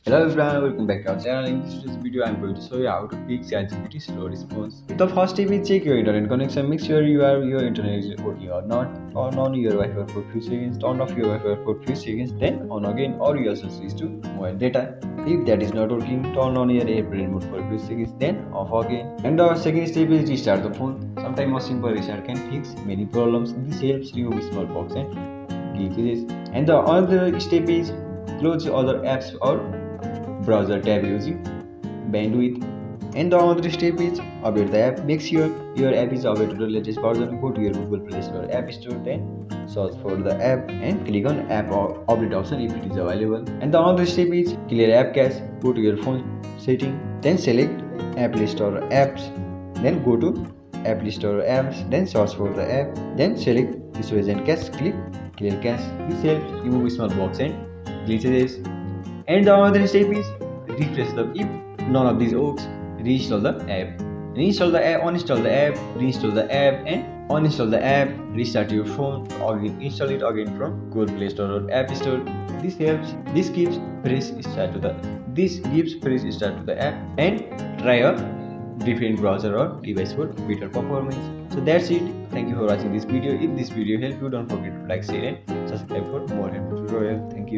Hello everyone, welcome back to our channel. In this video, I'm going to show you how to fix ChatGPT slow response. The first step is check your internet connection. Make sure your internet is working or not. Turn on your Wi-Fi for few seconds. Turn off your Wi-Fi for few seconds. Then on again, or you also switch to mobile data. If that is not working, turn on your airplane mode for few seconds. Then off again. And the second step is restart the phone. Sometimes a simple restart can fix many problems. This helps remove small bugs and glitches. And the other step is close other apps or browser tab using bandwidth. And the other step is update the app. Make sure your app is updated to the latest version. Go to your Google Play Store App Store, then search for the app and click on app or update option if it is available. And the other step is clear app cache. Go to your phone setting, then select App List or apps, then go to App List or apps, then search for the app, then select storage and cache, click clear cache. This helps remove small bugs and glitches. And the other step is refresh the if none of these works, reinstall the app. Reinstall the app, uninstall the app, reinstall the app, and uninstall the app. Restart your phone, again install it again from Google Play Store or App Store. This helps. This gives fresh start to the app and try a different browser or device for better performance. So that's it. Thank you for watching this video. If this video helped you, don't forget to like, share, and subscribe for more helpful tutorial. Thank you.